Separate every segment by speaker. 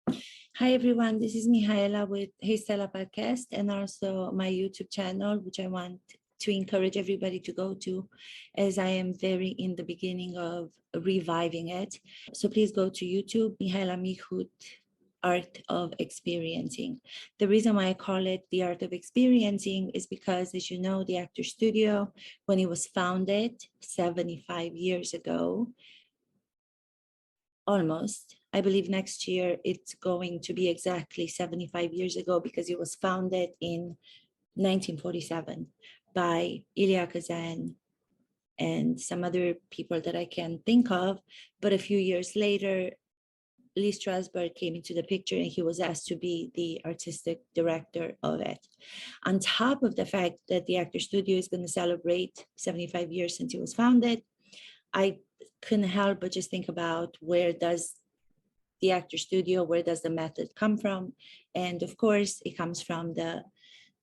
Speaker 1: Hi, everyone. This is Mihaela with Hey Stella podcast and also my YouTube channel, which I want to encourage everybody to go to as I am very in the beginning of reviving it. So please go to YouTube, Mihaela Mihut, Art of Experiencing. The reason why I call it the Art of Experiencing is because, as you know, the Actor Studio, when it was founded 75 years ago, almost. I believe next year it's going to be exactly 75 years ago because it was founded in 1947 by Ilya Kazan and some other people that I can think of. But a few years later, Lee Strasberg came into the picture and he was asked to be the artistic director of it. On top of the fact that the Actor Studio is going to celebrate 75 years since it was founded, I couldn't help but just think about where does the Actor Studio, where does the method come from? And of course, it comes from the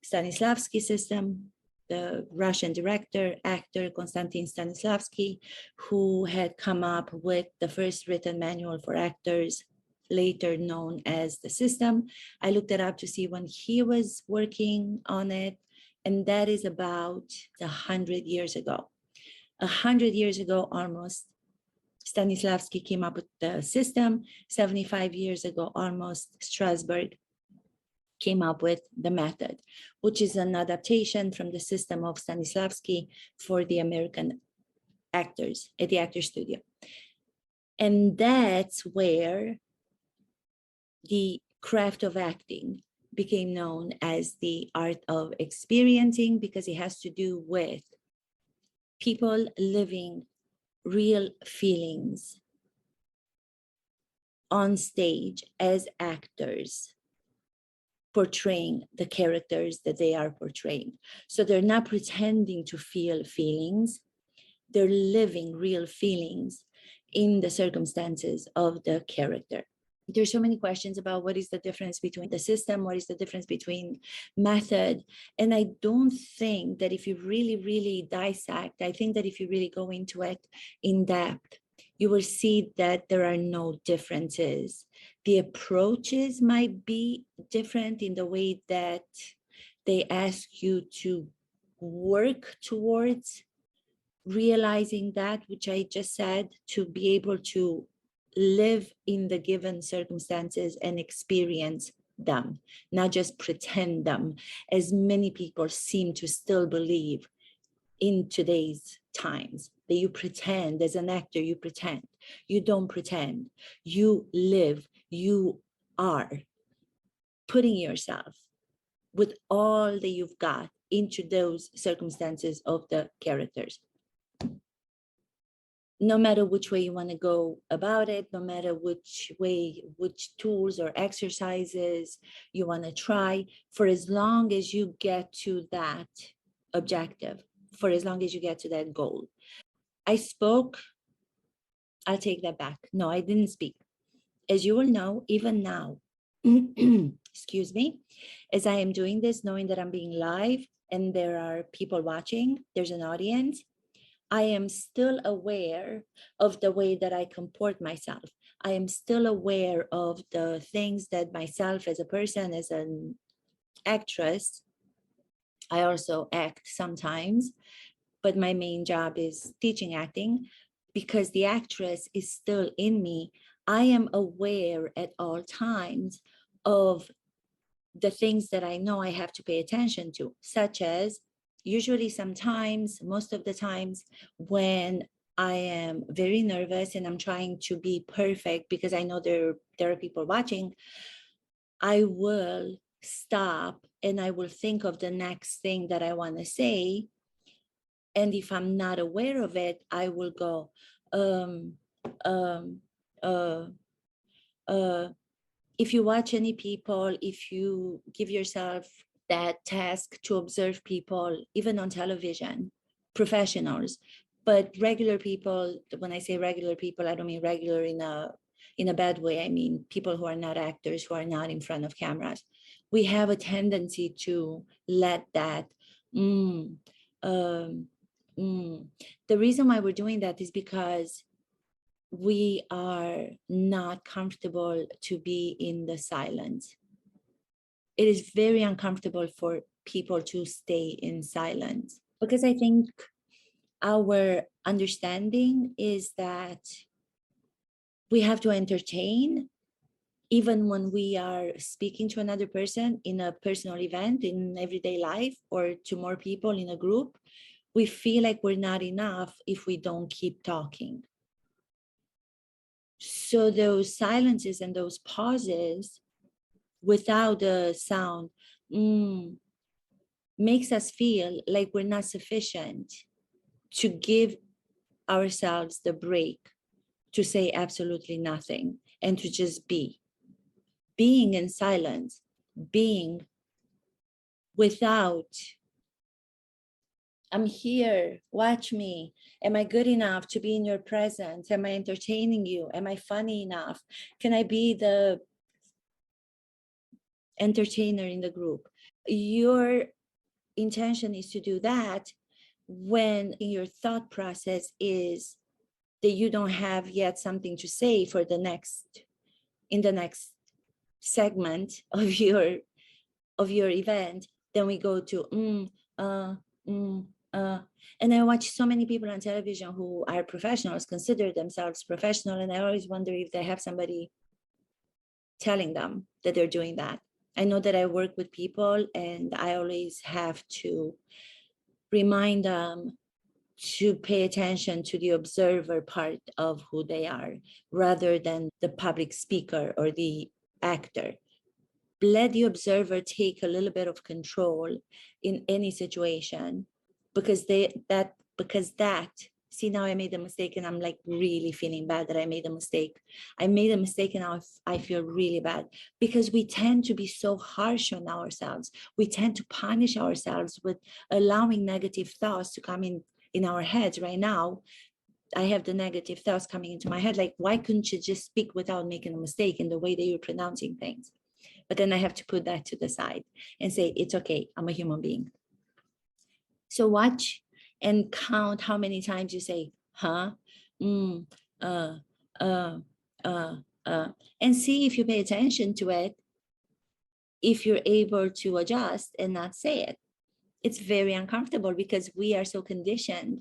Speaker 1: Stanislavski system, the Russian director, actor Konstantin Stanislavski, who had come up with the first written manual for actors, later known as the system. I looked it up to see when he was working on it, and that is about 100 years ago. 100 years ago, almost, Stanislavski came up with the system. 75 years ago, almost, Strasberg came up with the method, which is an adaptation from the system of Stanislavski for the American actors at the Actor Studio. And that's where the craft of acting became known as the art of experiencing, because it has to do with people living real feelings on stage as actors, portraying the characters that they are portraying. So they're not pretending to feel feelings, they're living real feelings in the circumstances of the character. There's so many questions about what is the difference between the system, what is the difference between method. And I don't think that if you really dissect, I think that if you really go into it in depth, you will see that there are no differences. The approaches might be different in the way that they ask you to work towards realizing that, which I just said, to be able to live in the given circumstances and experience them, not just pretend them, as many people seem to still believe in today's times, that you pretend as an actor, you pretend. You don't pretend, you live, you are putting yourself with all that you've got into those circumstances of the characters. No matter which way you want to go about it, no matter which way, which tools or exercises you want to try, for as long as you get to that objective, for as long as you get to that goal. I spoke, I'll take that back. No, I didn't speak. As you will know, even now, excuse me, as I am doing this, knowing that I'm being live and there are people watching, there's an audience, I am still aware of the way that I comport myself. I am still aware of the things that myself as a person, as an actress, I also act sometimes, but my main job is teaching acting. Because the actress is still in me, I am aware at all times of the things that I know I have to pay attention to, such as usually sometimes, most of the times, when I am very nervous and I'm trying to be perfect because I know there are people watching, I will stop and I will think of the next thing that I want to say. And if I'm not aware of it, I will go, um, um, uh, if you watch any people, if you give yourself that task to observe people, even on television, professionals, but regular people, when I say regular people, I don't mean regular in a bad way. I mean people who are not actors, who are not in front of cameras. We have a tendency to let that the reason why we're doing that is because we are not comfortable to be in the silence. It is very uncomfortable for people to stay in silence, because I think our understanding is that we have to entertain even when we are speaking to another person in a personal event, in everyday life, or to more people in a group. We feel like we're not enough if we don't keep talking. So those silences and those pauses without the sound makes us feel like we're not sufficient to give ourselves the break to say absolutely nothing and to just be. Being in silence, being without, I'm here, watch me. Am I good enough to be in your presence? Am I entertaining you? Am I funny enough? Can I be the entertainer in the group? Your intention is to do that when your thought process is that you don't have yet something to say for the next, in the next segment of your event. Then we go to uh, mm, and I watch so many people on television who are professionals, consider themselves professional, and I always wonder if they have somebody telling them that they're doing that. I know that I work with people, and I always have to remind them to pay attention to the observer part of who they are, rather than the public speaker or the actor. Let the observer take a little bit of control in any situation, because that see, now I made a mistake and I'm like really feeling bad that I made a mistake. I made a mistake and now I feel really bad, because we tend to be so harsh on ourselves. We tend to punish ourselves with allowing negative thoughts to come in our heads. Right now I have the negative thoughts coming into my head, like, why couldn't you just speak without making a mistake in the way that you're pronouncing things? But then I have to put that to the side and say, it's okay, I'm a human being. So watch and count how many times you say, huh, uh, uh, uh, and see if you pay attention to it, if you're able to adjust and not say it. It's very uncomfortable because we are so conditioned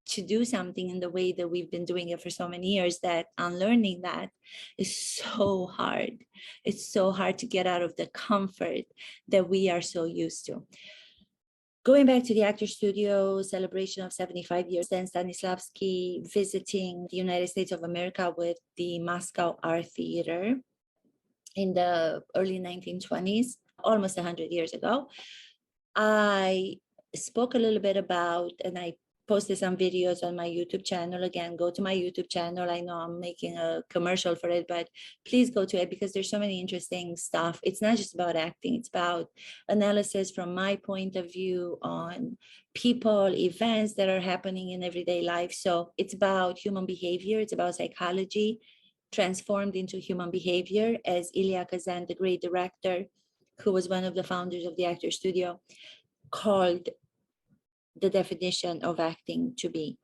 Speaker 1: to do something in the way that we've been doing it for so many years, that unlearning that is so hard. It's so hard to get out of the comfort that we are so used to. Going back to the Actor Studio celebration of 75 years, then Stanislavski visiting the United States of America with the Moscow Art Theater in the early 1920s, almost 100 years ago. I spoke a little bit about, and I posted some videos on my YouTube channel. Again, go to my YouTube channel. I know I'm making a commercial for it, but please go to it because there's so many interesting stuff. It's not just about acting. It's about analysis from my point of view on people, events that are happening in everyday life. So it's about human behavior. It's about psychology transformed into human behavior, as Ilya Kazan, the great director, who was one of the founders of the Actor Studio, called the definition of acting to be.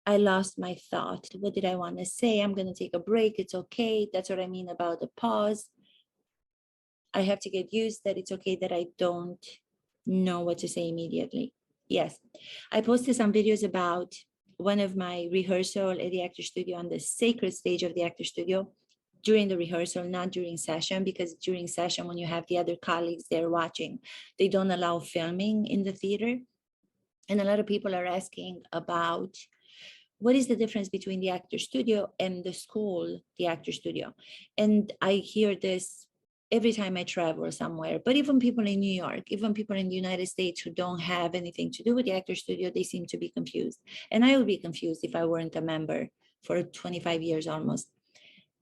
Speaker 1: I lost my thought. What did I want to say? I'm going to take a break. It's okay. That's what I mean about the pause. I have to get used that it's okay that I don't know what to say immediately. Yes, I posted some videos about one of my rehearsal at the Actor Studio, on the sacred stage of the Actor Studio, during the rehearsal, not during session, because during session, when you have the other colleagues there watching, they don't allow filming in the theater. And a lot of people are asking about what is the difference between the Actor Studio and the school, the Actor Studio. And I hear this every time I travel somewhere, but even people in New York, even people in the United States who don't have anything to do with the Actor Studio, they seem to be confused. And I would be confused if I weren't a member for 25 years almost.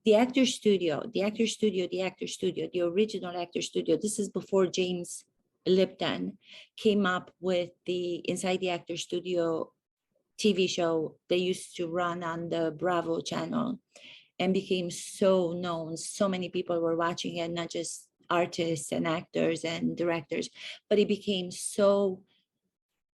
Speaker 1: The Actor Studio, the Actor Studio, the Actor Studio, the original Actor Studio, this is before James Lipton came up with the Inside the Actor Studio TV show they used to run on the Bravo channel, and became so known. So many people were watching it, not just artists and actors and directors, but it became so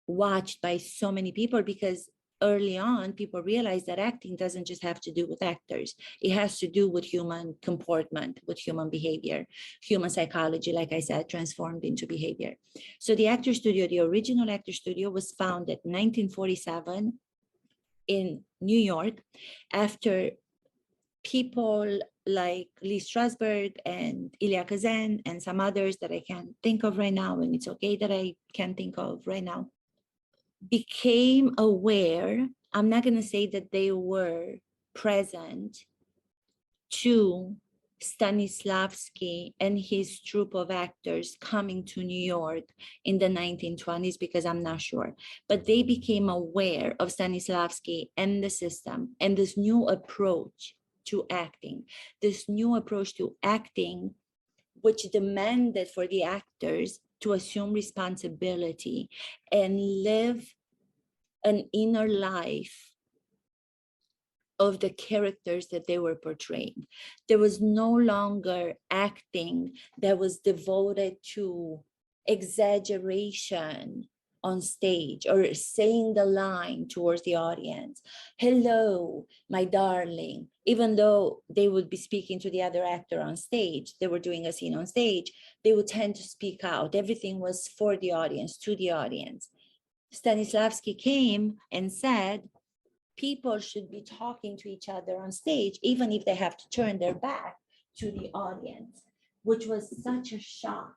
Speaker 1: watched by so many people because early on, people realized that acting doesn't just have to do with actors. It has to do with human comportment, with human behavior, human psychology, like I said, transformed into behavior. So the actor studio, the original actor studio, was founded in 1947 in New York after people like Lee Strasberg and Ilya Kazan and some others that I can't think of right now, and it's okay that I can't think of right now, became aware. I'm not going to say that they were present to Stanislavski and his troupe of actors coming to New York in the 1920s, because I'm not sure, but they became aware of Stanislavski and the system and this new approach to acting, which demanded for the actors to assume responsibility and live an inner life of the characters that they were portraying. There was no longer acting that was devoted to exaggeration on stage or saying the line towards the audience, hello, my darling, even though they would be speaking to the other actor on stage, they were doing a scene on stage, they would tend to speak out. Everything was for the audience, to the audience. Stanislavski came and said, people should be talking to each other on stage, even if they have to turn their back to the audience, which was such a shock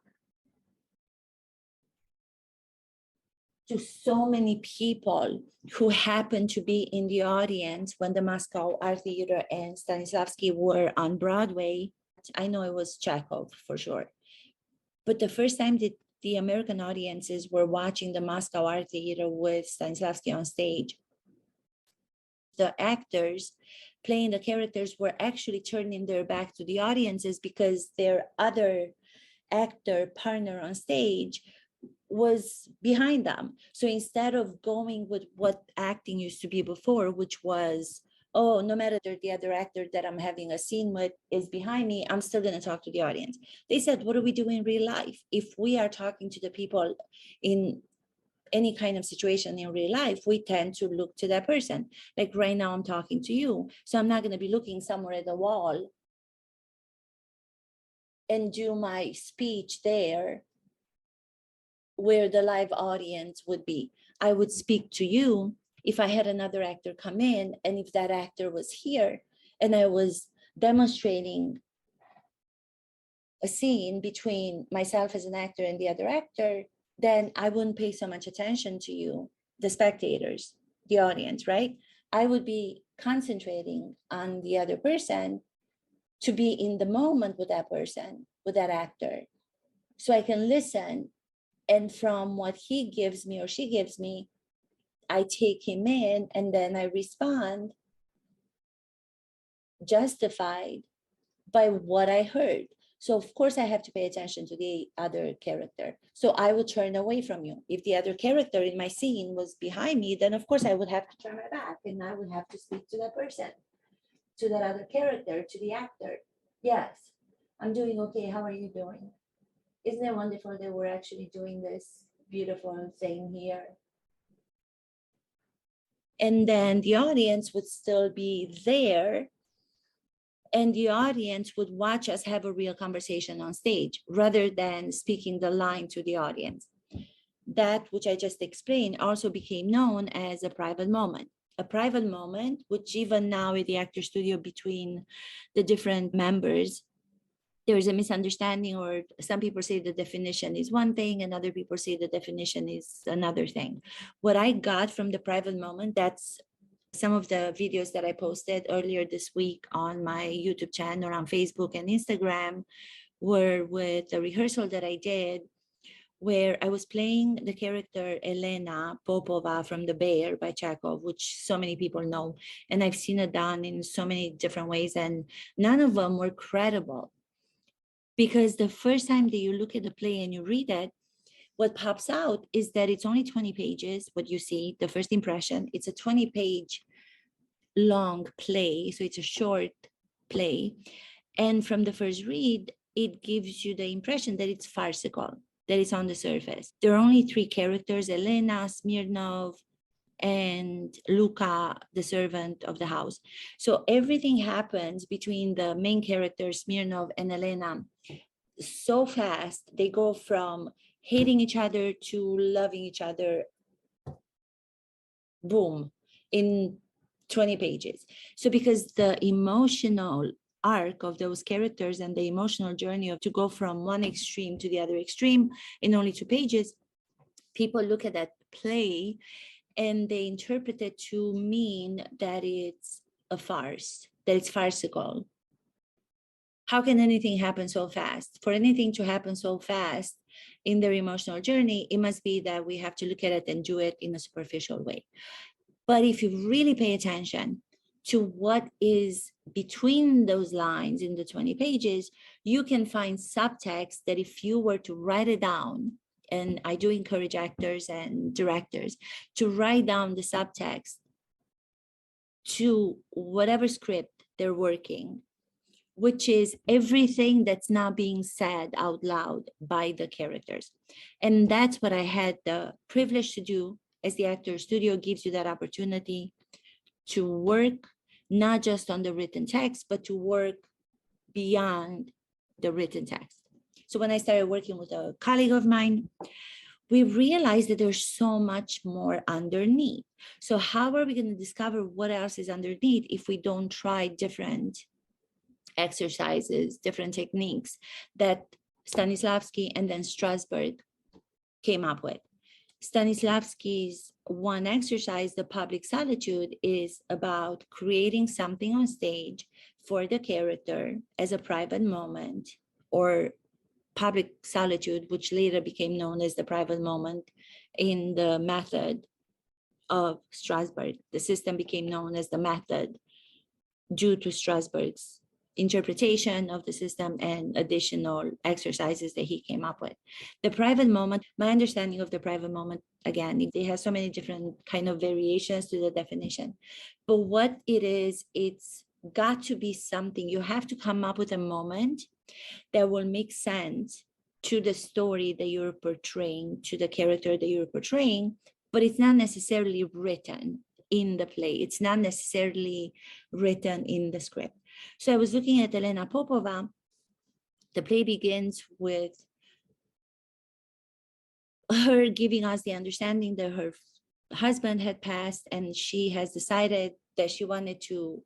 Speaker 1: to so many people who happened to be in the audience when the Moscow Art Theater and Stanislavski were on Broadway. I know it was Chekhov for sure. But the first time that the American audiences were watching the Moscow Art Theater with Stanislavski on stage, the actors playing the characters were actually turning their back to the audiences because their other actor partner on stage was behind them. So instead of going with what acting used to be before, which was, oh, no matter the other actor that I'm having a scene with is behind me, I'm still going to talk to the audience. They said, what do we do in real life? If we are talking to the people in any kind of situation in real life, we tend to look to that person. Like right now, I'm talking to you. So I'm not going to be looking somewhere at the wall and do my speech there where the live audience would be. I would speak to you if I had another actor come in, and if that actor was here and I was demonstrating a scene between myself as an actor and the other actor, then I wouldn't pay so much attention to you, the spectators, the audience, right? I would be concentrating on the other person to be in the moment with that person, with that actor. So I can listen, and from what he gives me or she gives me, I take him in and then I respond justified by what I heard. So of course I have to pay attention to the other character. So I would turn away from you. If the other character in my scene was behind me, then of course I would have to turn my back and I would have to speak to that person, to that other character, to the actor. Yes, I'm doing okay. How are you doing? Isn't it wonderful that we're actually doing this beautiful thing here? And then the audience would still be there, and the audience would watch us have a real conversation on stage rather than speaking the line to the audience. That which I just explained also became known as a private moment. A private moment, which even now in the actor studio between the different members, there is a misunderstanding, or some people say the definition is one thing and other people say the definition is another thing. What I got from the private moment, that's some of the videos that I posted earlier this week on my YouTube channel, on Facebook and Instagram, were with the rehearsal that I did, where I was playing the character Elena Popova from The Bear by Chekhov, which so many people know. And I've seen it done in so many different ways, and none of them were credible. Because the first time that you look at the play and you read it, what pops out is that it's only 20 pages, what you see, the first impression. It's a 20-page long play, so it's a short play. And from the first read, it gives you the impression that it's farcical, that it's on the surface. There are only three characters, Elena, Smirnov, and Luca, the servant of the house. So everything happens between the main characters, Smirnov and Elena, so fast. They go from hating each other to loving each other, boom, in 20 pages. So because the emotional arc of those characters and the emotional journey of to go from one extreme to the other extreme in only 2 pages, people look at that play and they interpret it to mean that it's a farce, that it's farcical. How can anything happen so fast? For anything to happen so fast in their emotional journey, it must be that we have to look at it and do it in a superficial way. But if you really pay attention to what is between those lines in the 20 pages, you can find subtext that if you were to write it down, and I do encourage actors and directors to write down the subtext to whatever script they're working, which is everything that's not being said out loud by the characters. And that's what I had the privilege to do, as the Actor Studio gives you that opportunity to work not just on the written text, but to work beyond the written text. So when I started working with a colleague of mine, we realized that there's so much more underneath. So how are we going to discover what else is underneath if we don't try different exercises, different techniques that Stanislavski and then Strasberg came up with? Stanislavski's one exercise, the public solitude, is about creating something on stage for the character as a private moment, or public solitude, which later became known as the private moment in the method of Strasberg. The system became known as the method due to Strasberg's interpretation of the system and additional exercises that he came up with. The private moment, my understanding of the private moment, again, it has so many different kind of variations to the definition. But what it is, it's got to be something. You have to come up with a moment that will make sense to the story that you're portraying, to the character that you're portraying, but it's not necessarily written in the play. It's not necessarily written in the script. So I was looking at Elena Popova. The play begins with her giving us the understanding that her husband had passed, and she has decided that she wanted to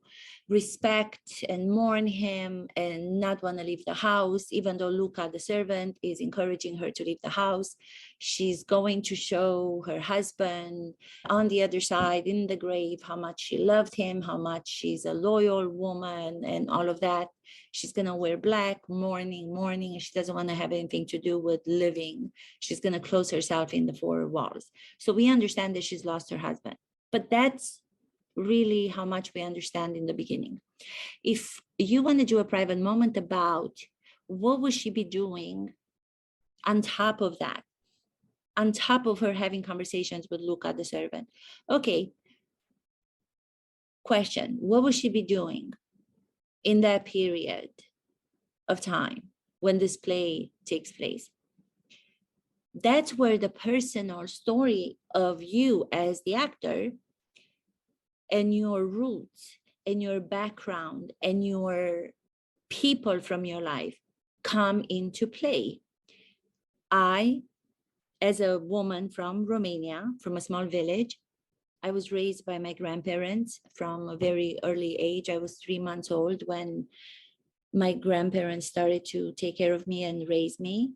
Speaker 1: respect and mourn him and not want to leave the house, even though Luca, the servant, is encouraging her to leave the house. She's going to show her husband on the other side in the grave how much she loved him, how much she's a loyal woman and all of that. She's going to wear black, mourning, and she doesn't want to have anything to do with living. She's going to close herself in the 4 walls. So we understand that she's lost her husband, but that's really how much we understand in the beginning. If you want to do a private moment about what would she be doing on top of that, on top of her having conversations with Luca, the servant. Okay, question, what would she be doing in that period of time when this play takes place? That's where the personal story of you as the actor and your roots and your background and your people from your life come into play. I, as a woman from Romania, from a small village, I was raised by my grandparents from a very early age. I was 3 months old when my grandparents started to take care of me and raise me.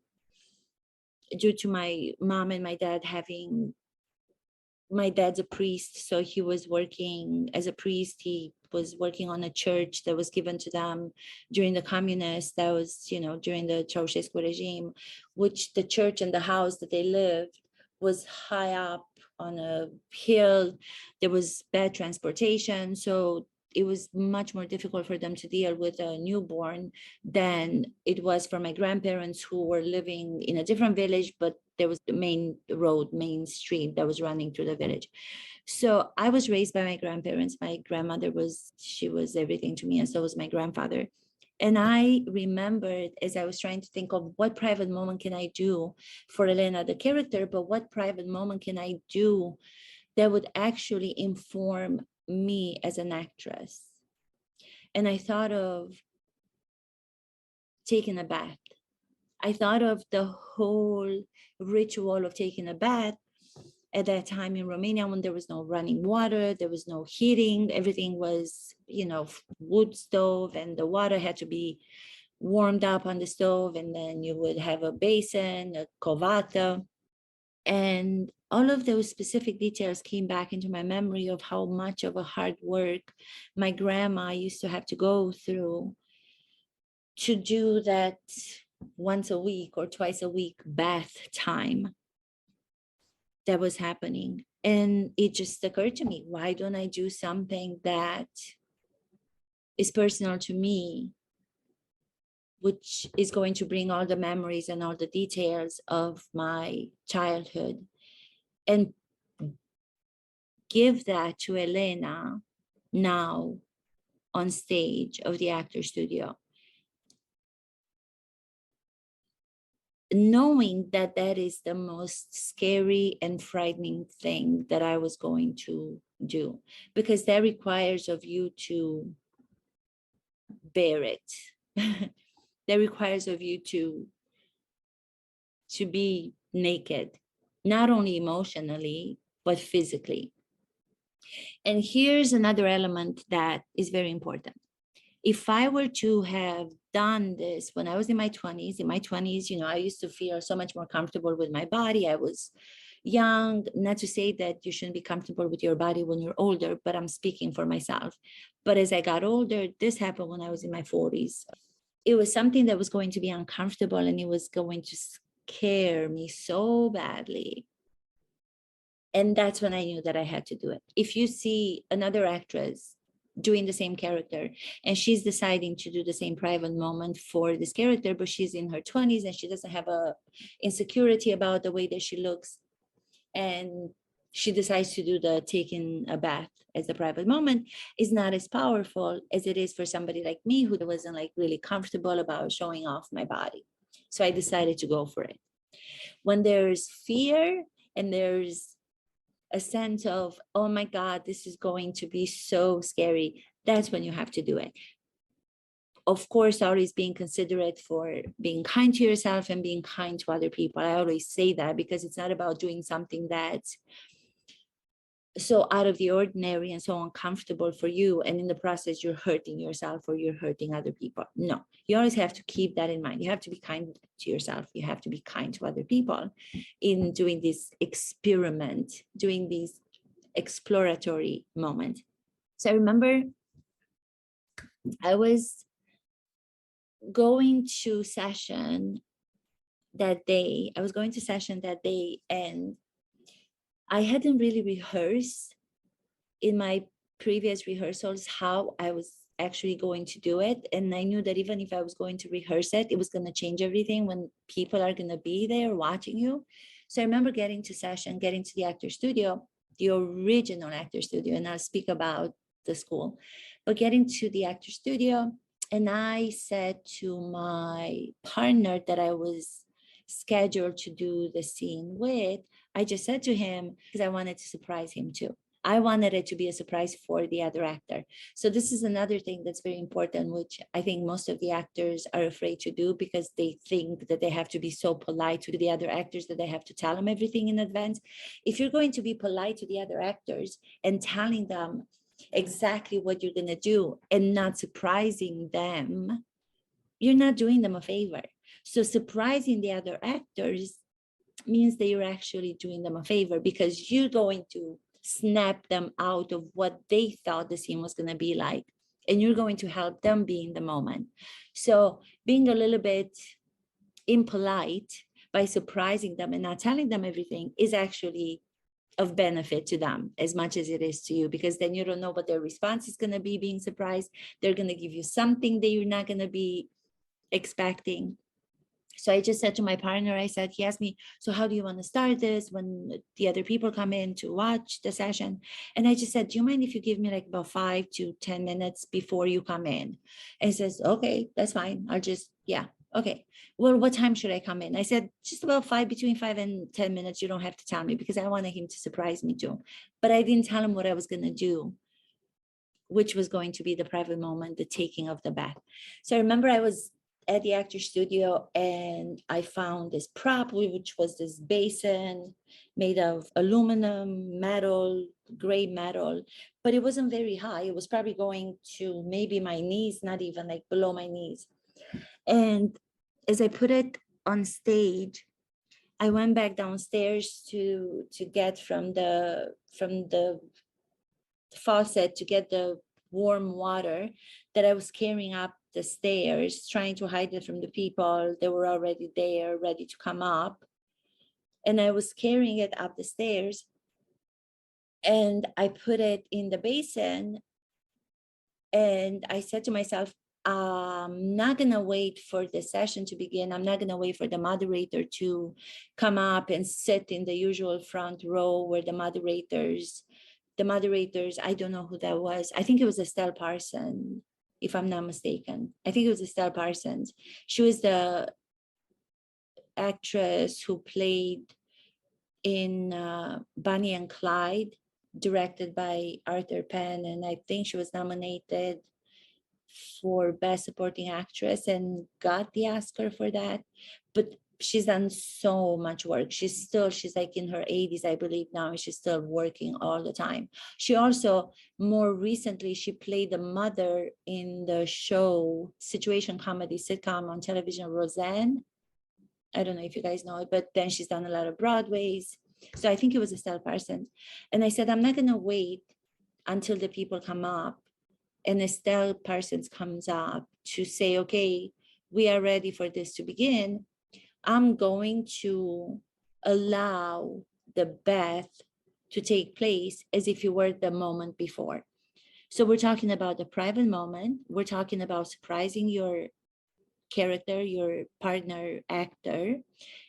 Speaker 1: Due to my mom and my dad having, my dad's a priest, so he was working as a priest. He was working on a church that was given to them during the communists, that was, during the Ceausescu regime, which the church and the house that they lived was high up on a hill. There was bad transportation, so it was much more difficult for them to deal with a newborn than it was for my grandparents, who were living in a different village, but there was the main road, main street that was running through the village. So I was raised by my grandparents. My grandmother she was everything to me, and so was my grandfather. And I remembered, as I was trying to think of what private moment can I do for Elena, the character, but what private moment can I do that would actually inform me as an actress. And I thought of taking a bath. I thought of the whole ritual of taking a bath at that time in Romania, when there was no running water, there was no heating, everything was, wood stove, and the water had to be warmed up on the stove, and then you would have a basin, a covata, and all of those specific details came back into my memory of how much of a hard work my grandma used to have to go through to do that once a week or twice a week bath time that was happening. And it just occurred to me, why don't I do something that is personal to me, which is going to bring all the memories and all the details of my childhood, and give that to Elena now on stage of the Actor Studio, knowing that that is the most scary and frightening thing that I was going to do, because that requires of you to bear it. That requires of you to be naked, not only emotionally, but physically. And here's another element that is very important. If I were to have done this when I was in my 20s, I used to feel so much more comfortable with my body. I was young, not to say that you shouldn't be comfortable with your body when you're older, but I'm speaking for myself. But as I got older, this happened when I was in my 40s. It was something that was going to be uncomfortable, and it was going to scare me so badly. And that's when I knew that I had to do it. If you see another actress doing the same character, and she's deciding to do the same private moment for this character, but she's in her 20s and she doesn't have a insecurity about the way that she looks, and she decides to do the taking a bath as a private moment, is not as powerful as it is for somebody like me who wasn't like really comfortable about showing off my body. So I decided to go for it. When there's fear and there's a sense of, oh my God, this is going to be so scary, that's when you have to do it. Of course, always being considerate for being kind to yourself and being kind to other people. I always say that because it's not about doing something that's so out of the ordinary and so uncomfortable for you, and in the process you're hurting yourself or you're hurting other people. No, you always have to keep that in mind. You have to be kind to yourself. You have to be kind to other people in doing this experiment, doing these exploratory moment. So I remember I was going to session that day. And I hadn't really rehearsed in my previous rehearsals how I was actually going to do it. And I knew that even if I was going to rehearse it, it was going to change everything when people are going to be there watching you. So I remember getting to the Actor Studio, the original Actor Studio, and I'll speak about the school, but getting to the Actor Studio, and I said to my partner that I was scheduled to do the scene with, I just said to him, because I wanted to surprise him too. I wanted it to be a surprise for the other actor. So this is another thing that's very important, which I think most of the actors are afraid to do because they think that they have to be so polite to the other actors that they have to tell them everything in advance. If you're going to be polite to the other actors and telling them exactly what you're going to do and not surprising them, you're not doing them a favor. So surprising the other actors means that you're actually doing them a favor, because you're going to snap them out of what they thought the scene was going to be like, and you're going to help them be in the moment. So being a little bit impolite by surprising them and not telling them everything is actually of benefit to them as much as it is to you, because then you don't know what their response is going to be being surprised. They're going to give you something that you're not going to be expecting. So I just said to my partner, he asked me, so how do you want to start this when the other people come in to watch the session? And I just said, do you mind if you give me like about 5 to 10 minutes before you come in? And he says, okay, that's fine. I'll just, yeah. Okay, well, what time should I come in? I said, just about between 5 and 10 minutes. You don't have to tell me because I wanted him to surprise me too. But I didn't tell him what I was going to do, which was going to be the private moment, the taking of the bath. So I remember I was at the actor studio and I found this prop, which was this basin made of aluminum, metal, gray metal, but it wasn't very high. It was probably going to maybe my knees, not even like below my knees. And as I put it on stage, I went back downstairs to get from the faucet to get the warm water that I was carrying up the stairs, trying to hide it from the people. They were already there, ready to come up. And I was carrying it up the stairs and I put it in the basin. And I said to myself, I'm not going to wait for the session to begin. I'm not going to wait for the moderator to come up and sit in the usual front row where the moderators, I don't know who that was. I think it was Estelle Parsons, if I'm not mistaken. I think it was Estelle Parsons. She was the actress who played in Bonnie and Clyde, directed by Arthur Penn. And I think she was nominated for Best Supporting Actress and got the Oscar for that. But she's done so much work. She's like in her 80s, I believe now, and she's still working all the time. She also, more recently, she played the mother in the show, situation comedy sitcom on television, Roseanne. I don't know if you guys know it, but then she's done a lot of Broadways. So I think it was Estelle Parsons. And I said, I'm not going to wait until the people come up and Estelle Parsons comes up to say, okay, we are ready for this to begin. I'm going to allow the bath to take place as if you were the moment before. So we're talking about the private moment. We're talking about surprising your character, your partner, actor.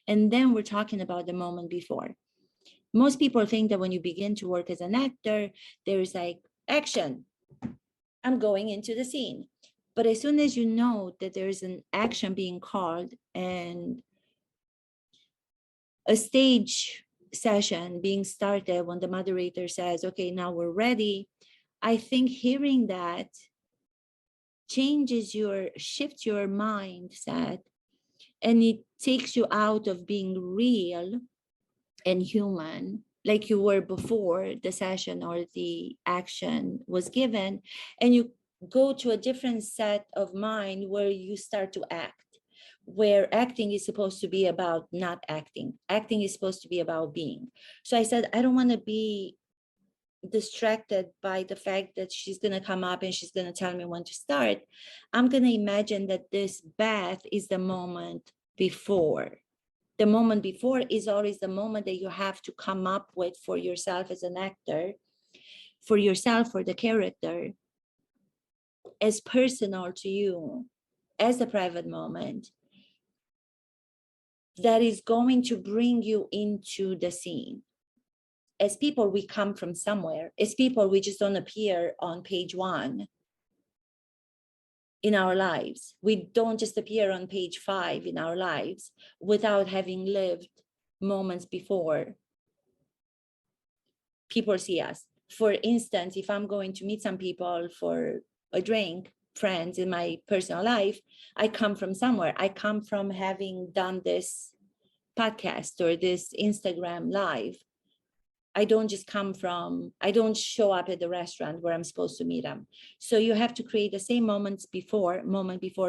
Speaker 1: And then we're talking about the moment before. Most people think that when you begin to work as an actor, there's like action. I'm going into the scene. But as soon as you know that there's an action being called and a stage session being started when the moderator says, okay, now we're ready, I think hearing that shifts your mindset, and it takes you out of being real and human like you were before the session or the action was given, and you go to a different set of mind where you start to act, where acting is supposed to be about not acting. Acting is supposed to be about being. So I said, I don't want to be distracted by the fact that she's going to come up and she's going to tell me when to start. I'm going to imagine that this bath is the moment before. The moment before is always the moment that you have to come up with for yourself as an actor, for yourself, for the character, as personal to you, as a private moment that is going to bring you into the scene. As people, we come from somewhere. As people, we just don't appear on page 1 in our lives. We don't just appear on page 5 in our lives without having lived moments before people see us. For instance, if I'm going to meet some people for a drink, friends in my personal life, I come from somewhere. I come from having done this podcast or this Instagram live. I don't show up at the restaurant where I'm supposed to meet them. So you have to create the same moment before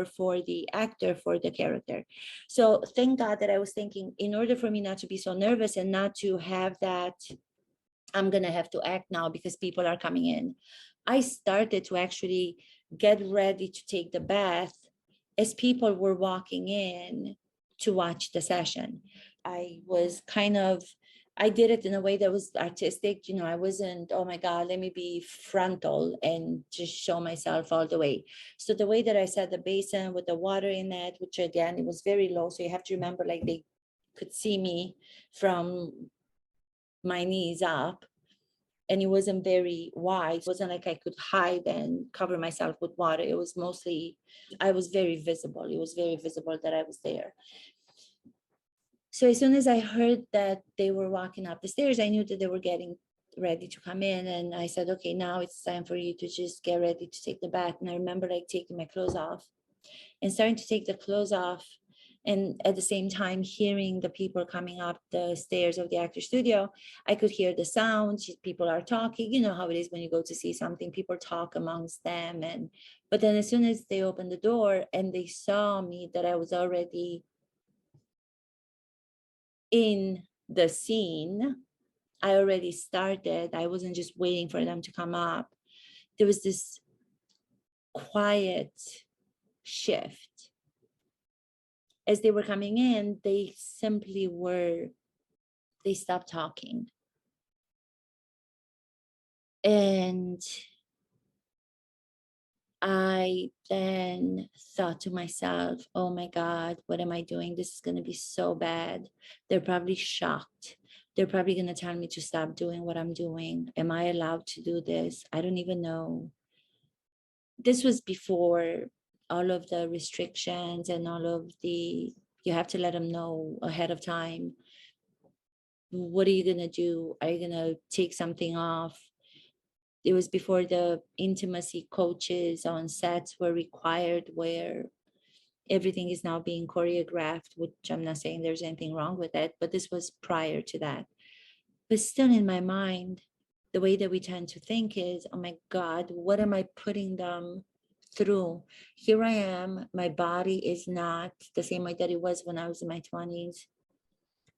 Speaker 1: for the actor, for the character. So thank God that I was thinking, in order for me not to be so nervous and not to have that, I'm going to have to act now because people are coming in, I started to actually get ready to take the bath as people were walking in to watch the session. I did it in a way that was artistic. I wasn't, oh my God, let me be frontal and just show myself all the way. So the way that I set the basin with the water in it, which again, it was very low. So you have to remember, like, they could see me from my knees up. and it wasn't very wide. It wasn't like I could hide and cover myself with water. It was mostly, I was very visible. It was very visible that I was there. So as soon as I heard that they were walking up the stairs, I knew that they were getting ready to come in. And I said, okay, now it's time for you to just get ready to take the bath. And I remember like taking my clothes off and starting to take the clothes off. And at the same time, hearing the people coming up the stairs of the actor studio, I could hear the sounds. People are talking. You know how it is when you go to see something, people talk amongst them. But then as soon as they opened the door and they saw me, that I was already in the scene, I already started. I wasn't just waiting for them to come up. There was this quiet shift. As they were coming in, they stopped talking. And I then thought to myself, oh my God, what am I doing? This is going to be so bad. They're probably shocked. They're probably going to tell me to stop doing what I'm doing. Am I allowed to do this? I don't even know. This was before all of the restrictions and all of the, you have to let them know ahead of time. What are you going to do? Are you going to take something off? It was before the intimacy coaches on sets were required, where everything is now being choreographed, which I'm not saying there's anything wrong with it, but this was prior to that. But still in my mind, the way that we tend to think is, oh my God, what am I putting them through? Here I am, my body is not the same way that it was when I was in my 20s.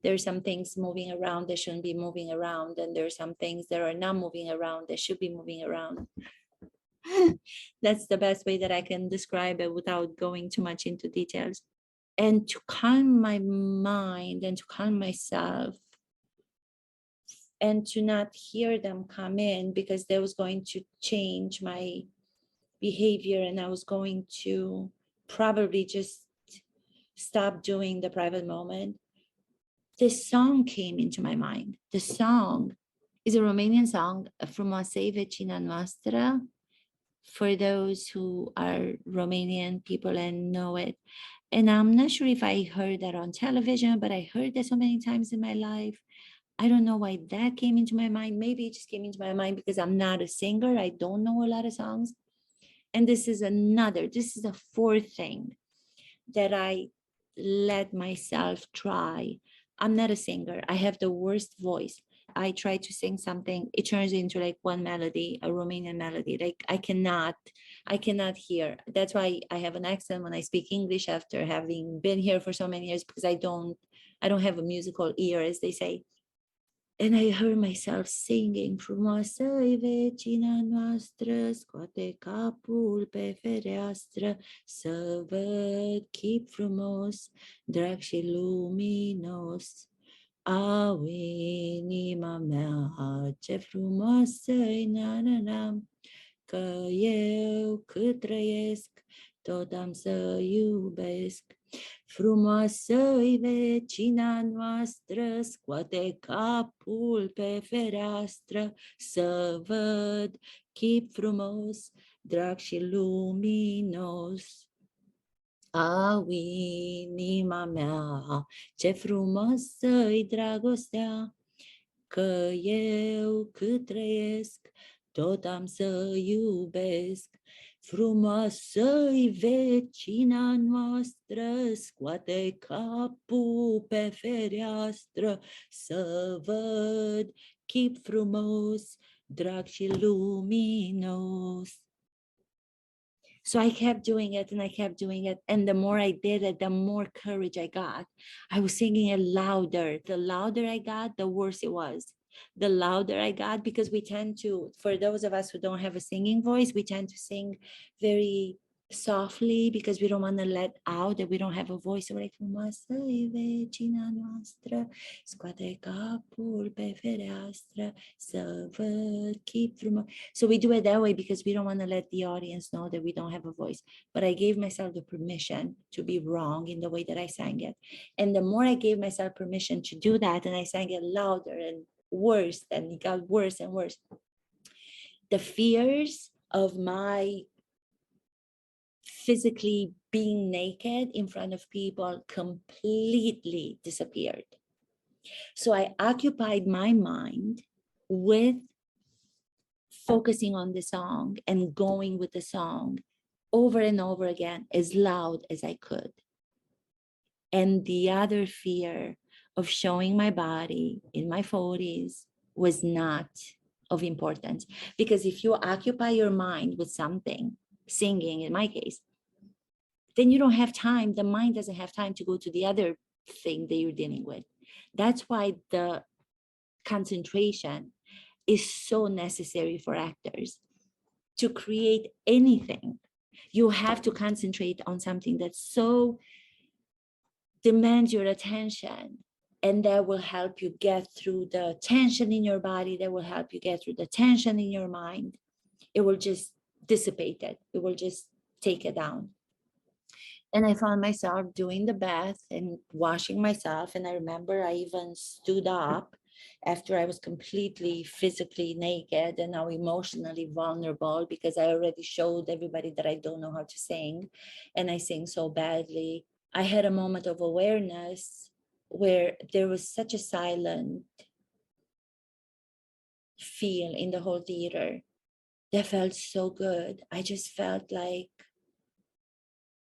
Speaker 1: There's some things moving around that shouldn't be moving around, and there's some things that are not moving around that should be moving around. That's the best way that I can describe it without going too much into details. And to calm my mind and to calm myself and to not hear them come in, because that was going to change my behavior, and I was going to probably just stop doing the private moment. This song came into my mind. The song is a Romanian song, Frumoasă-i vecina noastră, for those who are Romanian people and know it. And I'm not sure if I heard that on television, but I heard that so many times in my life. I don't know why that came into my mind. Maybe it just came into my mind because I'm not a singer. I don't know a lot of songs. And this is a fourth thing that I let myself try. I'm not a singer. I have the worst voice. I try to sing something, it turns into like one melody, a Romanian melody. Like I cannot hear. That's why I have an accent when I speak English after having been here for so many years, because I don't have a musical ear, as they say. And I heard myself singing, Frumoasă-i vecina noastră, scoate capul pe fereastră, să văd chip frumos, drag și luminos. Au, inima mea, ce frumoasă-i, na-na-na, că eu cât trăiesc, tot am să iubesc. Frumoasă-i vecina noastră, scoate capul pe fereastră, să văd chip frumos, drag și luminos. Au, inima mea, ce frumoasă-i dragostea, că eu cât trăiesc, tot am să iubesc. Frumoasă-i vecina noastră, scoate capul pe fereastră, să văd chip frumos, drag și luminos. So I kept doing it and I kept doing it. And the more I did it, the more courage I got. I was singing it louder. The louder I got, the worse it was. The louder I got, because we tend to, for those of us who don't have a singing voice, we tend to sing very softly because we don't want to let out that we don't have a voice. So we're like, frumoasă-i vecina noastră, scoate capul pe fereastră, să văd chip frumos. So we do it that way because we don't want to let the audience know that we don't have a voice. But I gave myself the permission to be wrong in the way that I sang it. And the more I gave myself permission to do that, and I sang it louder and worse, and it got worse and worse. The fears of my physically being naked in front of people completely disappeared. So I occupied my mind with focusing on the song and going with the song over and over again as loud as I could. And the other fear of showing my body in my 40s was not of importance, because if you occupy your mind with something, singing in my case, then you don't have time. The mind doesn't have time to go to the other thing that you're dealing with. That's why the concentration is so necessary for actors. To create anything, you have to concentrate on something that so demands your attention, and that will help you get through the tension in your body, that will help you get through the tension in your mind. It will just dissipate it. It will just take it down. And I found myself doing the bath and washing myself. And I remember I even stood up after I was completely physically naked and now emotionally vulnerable, because I already showed everybody that I don't know how to sing and I sing so badly. I had a moment of awareness where there was such a silent feel in the whole theater that felt so good. I just felt like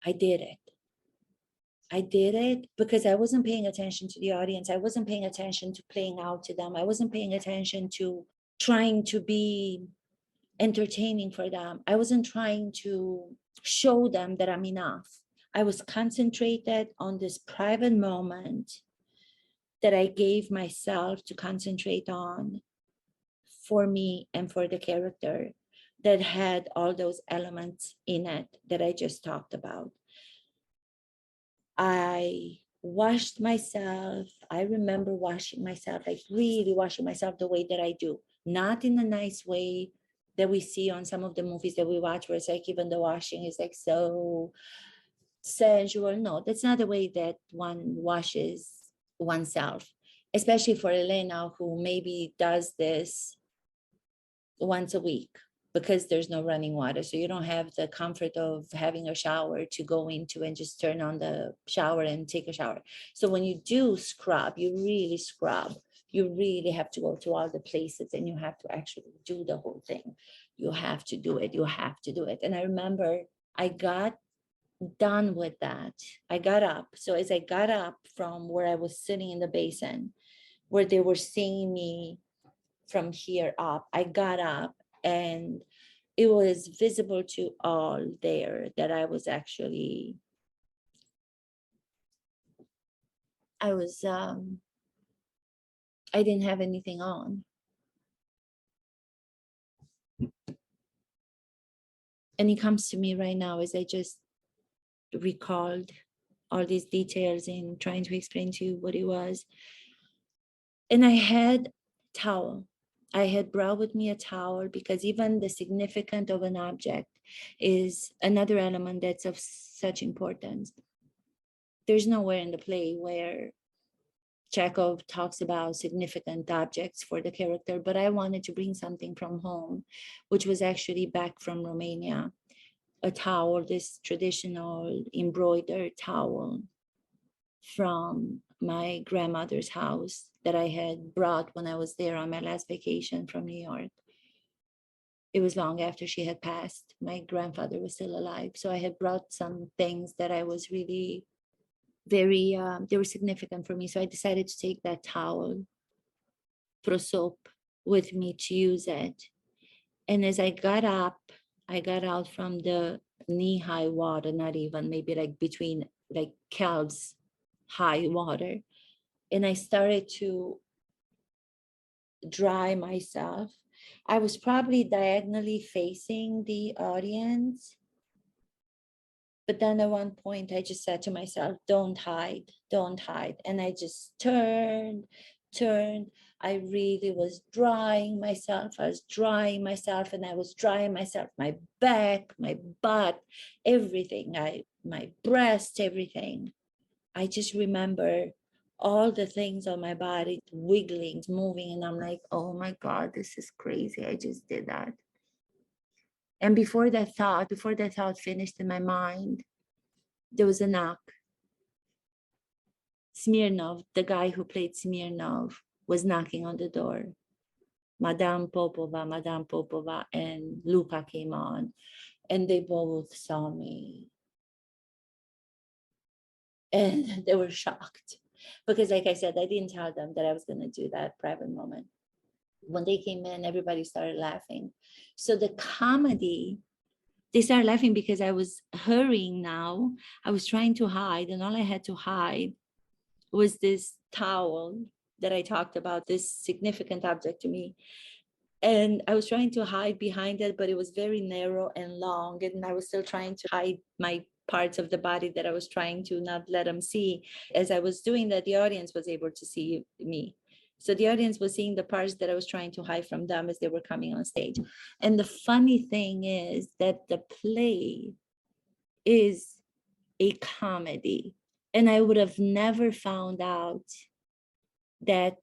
Speaker 1: I did it. I did it because I wasn't paying attention to the audience. I wasn't paying attention to playing out to them. I wasn't paying attention to trying to be entertaining for them. I wasn't trying to show them that I'm enough. I was concentrated on this private moment that I gave myself to concentrate on for me and for the character, that had all those elements in it that I just talked about. I washed myself. I remember washing myself, like really washing myself the way that I do, not in a nice way that we see on some of the movies that we watch, where it's like even the washing is like so sensual. No, that's not the way that one washes oneself, especially for Elena, who maybe does this once a week because there's no running water. So you don't have the comfort of having a shower to go into and just turn on the shower and take a shower. So when you do scrub, you really scrub. You really have to go to all the places and you have to actually do the whole thing. You have to do it. You have to do it. And I remember I got done with that. I got up. So as I got up from where I was sitting in the basin, where they were seeing me from here up, I got up and it was visible to all there that I was actually, I didn't have anything on. And it comes to me right now as I just recalled all these details in trying to explain to you what it was. And I had towel. I had brought with me a towel because even the significance of an object is another element that's of such importance. There's nowhere in the play where Chekhov talks about significant objects for the character, but I wanted to bring something from home, which was actually back from Romania, a towel, this traditional embroidered towel from my grandmother's house that I had brought when I was there on my last vacation from New York. It was long after she had passed. My grandfather was still alive. So I had brought some things that I was really very, they were significant for me. So I decided to take that towel, prosop, with me to use it. And as I got up, I got out from the knee-high water, not even, maybe like between like calves high water. And I started to dry myself. I was probably diagonally facing the audience. But then at one point, I just said to myself, don't hide, don't hide. And I just turned. I really was drying myself. I was drying myself and I was drying myself, my back, my butt, everything, my breast, everything. I just remember all the things on my body wiggling, moving, and I'm like, oh my God, this is crazy. I just did that. And before that thought finished in my mind, there was a knock. Smirnov, the guy who played Smirnov, was knocking on the door. Madame Popova, and Luca came on, and they both saw me. And they were shocked because, like I said, I didn't tell them that I was going to do that private moment. When they came in, everybody started laughing. So the comedy, they started laughing because I was hurrying now. I was trying to hide, and all I had to hide was this towel that I talked about, this significant object to me. And I was trying to hide behind it, but it was very narrow and long. And I was still trying to hide my parts of the body that I was trying to not let them see. As I was doing that, the audience was able to see me. So the audience was seeing the parts that I was trying to hide from them as they were coming on stage. And the funny thing is that the play is a comedy. And I would have never found out that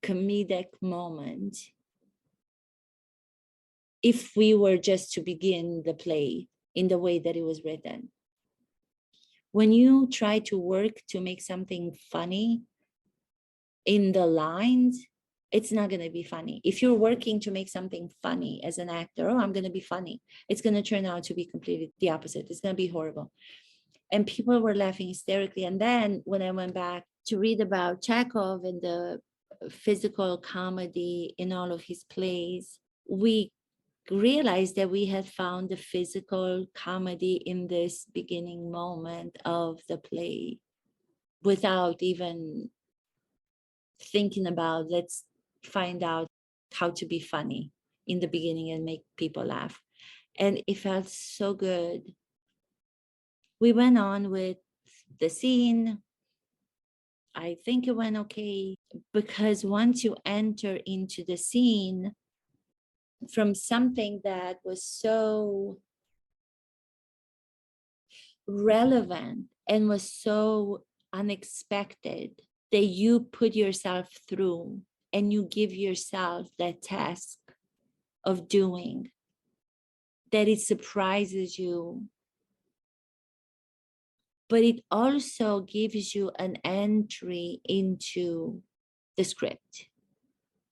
Speaker 1: comedic moment if we were just to begin the play in the way that it was written. When you try to work to make something funny in the lines, it's not going to be funny. If you're working to make something funny as an actor, oh, I'm going to be funny, it's going to turn out to be completely the opposite. It's going to be horrible. And people were laughing hysterically. And then when I went back to read about Chekhov and the physical comedy in all of his plays, we realized that we had found the physical comedy in this beginning moment of the play without even thinking about, let's find out how to be funny in the beginning and make people laugh. And it felt so good. We went on with the scene. I think it went okay, because once you enter into the scene from something that was so relevant and was so unexpected that you put yourself through and you give yourself that task of doing, that it surprises you, but it also gives you an entry into the script.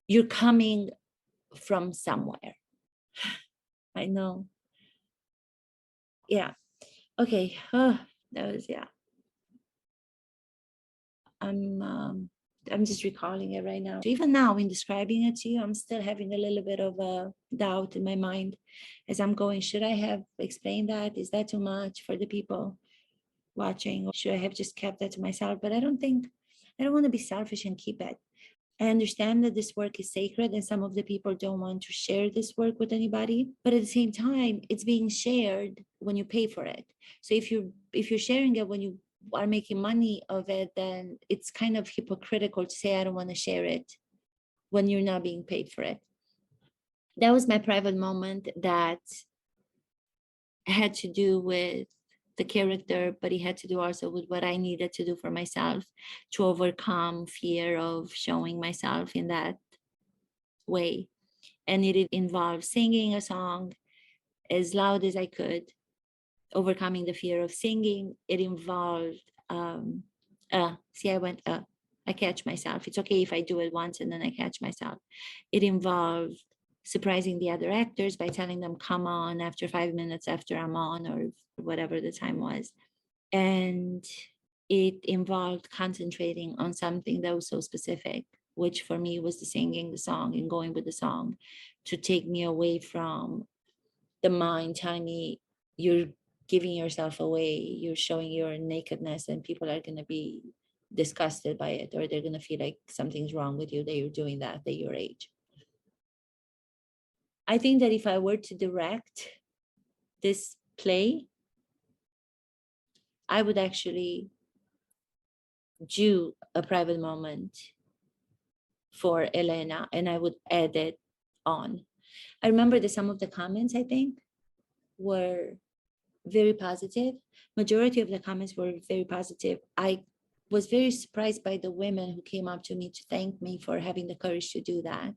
Speaker 1: You're coming from somewhere. I know. Yeah. Okay. Oh, that was, yeah. I'm just recalling it right now. Even now, in describing it to you, I'm still having a little bit of a doubt in my mind as I'm going. Should I have explained that? Is that too much for the people watching? Or should I have just kept that to myself? But I don't want to be selfish and keep it. I understand that this work is sacred and some of the people don't want to share this work with anybody, but at the same time, it's being shared when you pay for it. So if you're sharing it when you are making money of it, then it's kind of hypocritical to say, I don't want to share it when you're not being paid for it. That was my private moment that had to do with the character, but it had to do also with what I needed to do for myself to overcome fear of showing myself in that way. And it involved singing a song as loud as I could, overcoming the fear of singing. It involved, I catch myself. It's okay if I do it once and then I catch myself. It involved surprising the other actors by telling them, come on after 5 minutes after I'm on, or whatever the time was. And it involved concentrating on something that was so specific, which for me was the singing the song and going with the song, to take me away from the mind telling me you're giving yourself away, you're showing your nakedness, and people are going to be disgusted by it, or they're going to feel like something's wrong with you that you're doing that at your age. I think that if I were to direct this play, I would actually do a private moment for Elena and I would add it on. I remember that some of the comments, I think, were very positive. Majority of the comments were very positive. I was very surprised by the women who came up to me to thank me for having the courage to do that.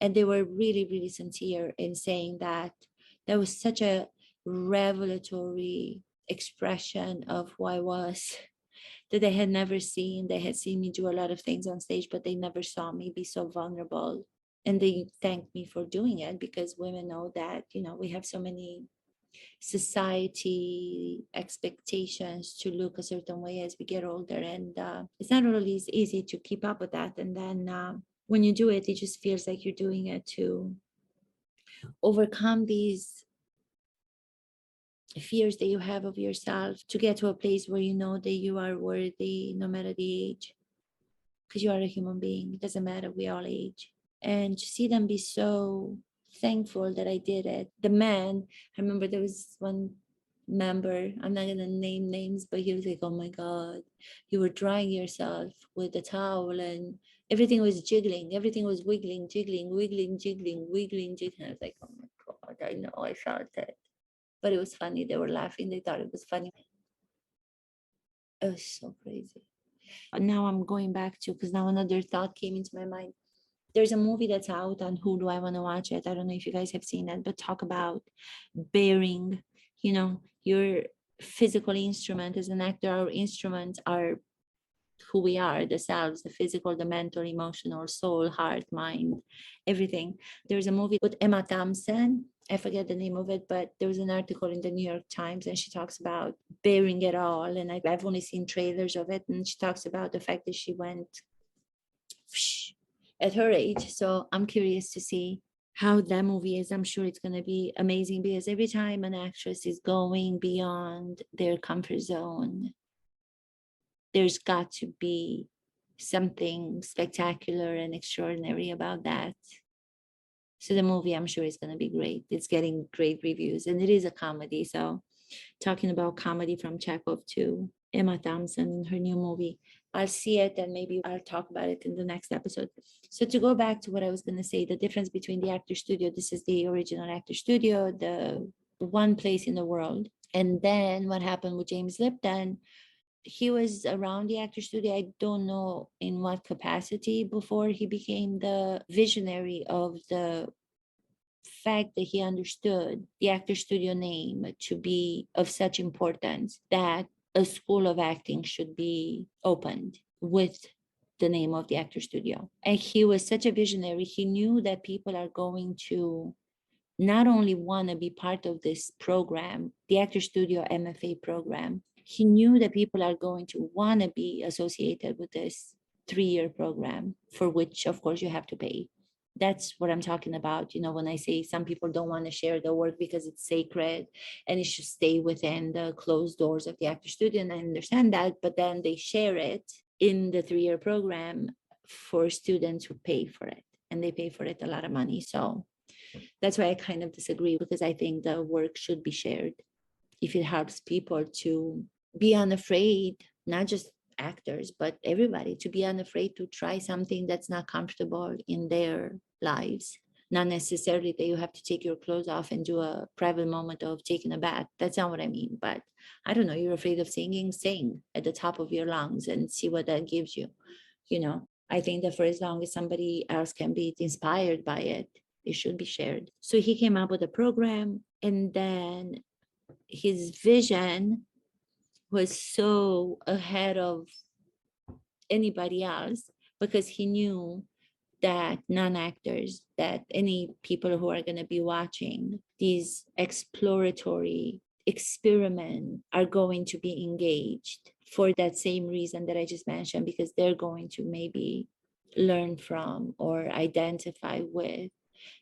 Speaker 1: And they were really, really sincere in saying that that was such a revelatory expression of who I was that they had never seen. They had seen me do a lot of things on stage, but they never saw me be so vulnerable. And they thanked me for doing it because women know that, you know, we have so many society expectations to look a certain way as we get older. And it's not always easy to keep up with that. And then when you do it, it just feels like you're doing it to overcome these fears that you have of yourself, to get to a place where you know that you are worthy no matter the age, because you are a human being. It doesn't matter, we all age. And to see them be so thankful that I did it. The man, I remember there was one member, I'm not gonna name names, but he was like, oh my God, you were drying yourself with a towel and everything was jiggling, everything was wiggling, jiggling, wiggling, jiggling, wiggling, jiggling. I was like, oh my God, I know, I felt it. But it was funny. They were laughing. They thought it was funny. It was so crazy. Now I'm going back to, because now another thought came into my mind. There's a movie that's out on Hulu. I want to watch it. I don't know if you guys have seen it, but talk about bearing, you know, your physical instrument as an actor. Our instruments are who we are, the selves, the physical, the mental, emotional, soul, heart, mind, everything. There's a movie with Emma Thompson. I forget the name of it, but there was an article in the New York Times and she talks about bearing it all. And I've only seen trailers of it. And she talks about the fact that she went at her age. So I'm curious to see how that movie is. I'm sure it's going to be amazing because every time an actress is going beyond their comfort zone, there's got to be something spectacular and extraordinary about that. So the movie, I'm sure, is going to be great. It's getting great reviews, and it is a comedy. So, talking about comedy from Chekhov to Emma Thompson, her new movie, I'll see it and maybe I'll talk about it in the next episode. So, to go back to what I was going to say, the difference between the actor studio, this is the original actor studio, the one place in the world. And then what happened with James Lipton, he was around the actor studio. I don't know in what capacity before he became the visionary of the fact that he understood the actor studio name to be of such importance that a school of acting should be opened with the name of the actor studio. And he was such a visionary. He knew that people are going to not only want to be part of this program, the Actor Studio MFA program, he knew that people are going to want to be associated with this 3-year program, for which, of course, you have to pay. That's what I'm talking about. You know, when I say some people don't want to share their work because it's sacred and it should stay within the closed doors of the Actor Studio, and I understand that, but then they share it in the 3-year program for students who pay for it, and they pay for it a lot of money. So that's why I kind of disagree, because I think the work should be shared if it helps people to be unafraid, not just actors, but everybody to be unafraid to try something that's not comfortable in their lives. Not necessarily that you have to take your clothes off and do a private moment of taking a bath. That's not what I mean. But I don't know, you're afraid of singing, sing at the top of your lungs and see what that gives you. You know, I think that for as long as somebody else can be inspired by it, it should be shared. So he came up with a program, and then his vision was so ahead of anybody else because he knew that non-actors, that any people who are going to be watching these exploratory experiments are going to be engaged for that same reason that I just mentioned, because they're going to maybe learn from or identify with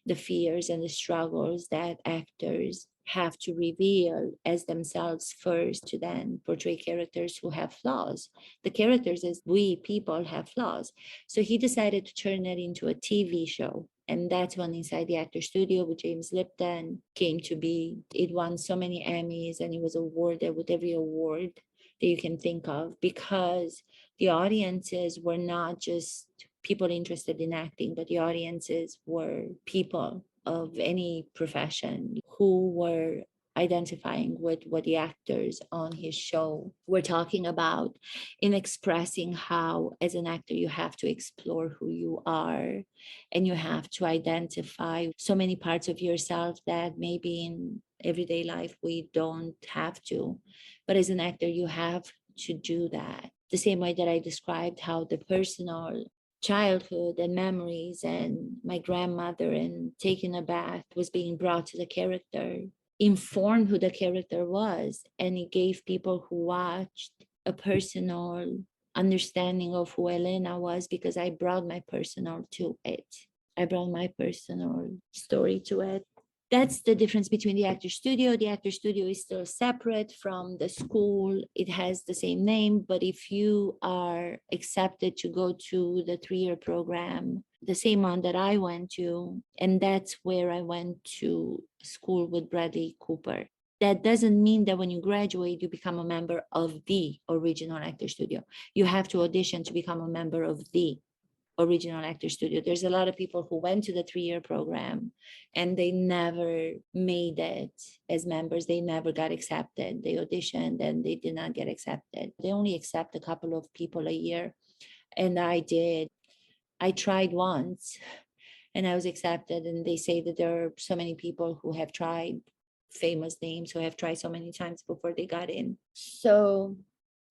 Speaker 1: the fears and the struggles that actors have to reveal as themselves first to then portray characters who have flaws. The characters, as we people, have flaws. So he decided to turn it into a TV show. And that's when Inside the Actor Studio with James Lipton came to be. It won so many Emmys and it was awarded with every award that you can think of, because the audiences were not just people interested in acting, but the audiences were people of any profession who were identifying with what the actors on his show were talking about in expressing how, as an actor, you have to explore who you are and you have to identify so many parts of yourself that maybe in everyday life we don't have to. But as an actor, you have to do that. The same way that I described how the personal childhood and memories and my grandmother and taking a bath was being brought to the character, informed who the character was, and it gave people who watched a personal understanding of who Elena was, because I brought my personal to it. I brought my personal story to it. That's the difference between the actor studio. The actor studio is still separate from the school. It has the same name, but if you are accepted to go to the 3-year program, the same one that I went to, and that's where I went to school with Bradley Cooper. That doesn't mean that when you graduate, you become a member of the original actor studio. You have to audition to become a member of the original actor studio. There's a lot of people who went to the 3-year program and they never made it as members. They never got accepted. They auditioned and they did not get accepted. They only accept a couple of people a year. And I did. I tried once and I was accepted. And they say that there are so many people who have tried, famous names who have tried so many times before they got in. So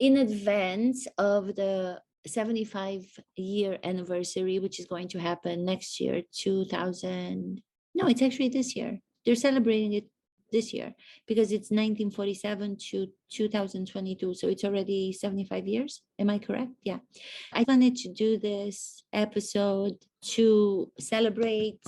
Speaker 1: in advance of the 75-year anniversary, which is going to happen next year, 2000. No, it's actually this year. They're celebrating it this year because it's 1947 to 2022. So it's already 75 years. Am I correct? Yeah. I wanted to do this episode to celebrate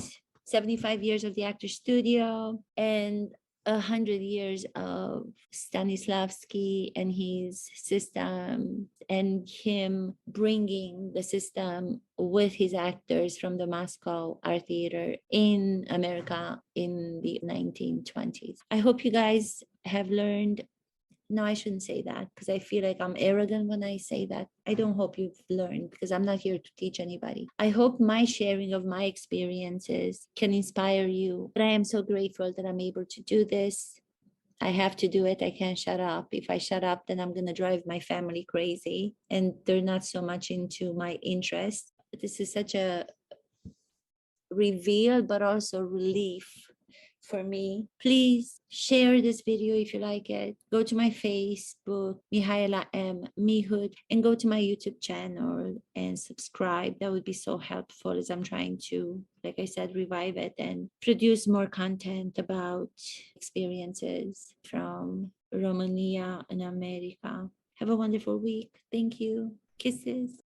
Speaker 1: 75 years of the Actor Studio and 100 years of Stanislavski and his system, and him bringing the system with his actors from the Moscow Art Theater in America in the 1920s. I hope you guys have learned. No, I shouldn't say that because I feel like I'm arrogant when I say that. I don't hope you've learned because I'm not here to teach anybody. I hope my sharing of my experiences can inspire you. But I am so grateful that I'm able to do this. I have to do it. I can't shut up. If I shut up, then I'm going to drive my family crazy and they're not so much into my interests. This is such a reveal, but also relief for me. Please share this video if you like it. Go to my Facebook, Mihaela M. Mihud, and go to my YouTube channel and subscribe. That would be so helpful as I'm trying to, like I said, revive it and produce more content about experiences from Romania and America. Have a wonderful week. Thank you. Kisses.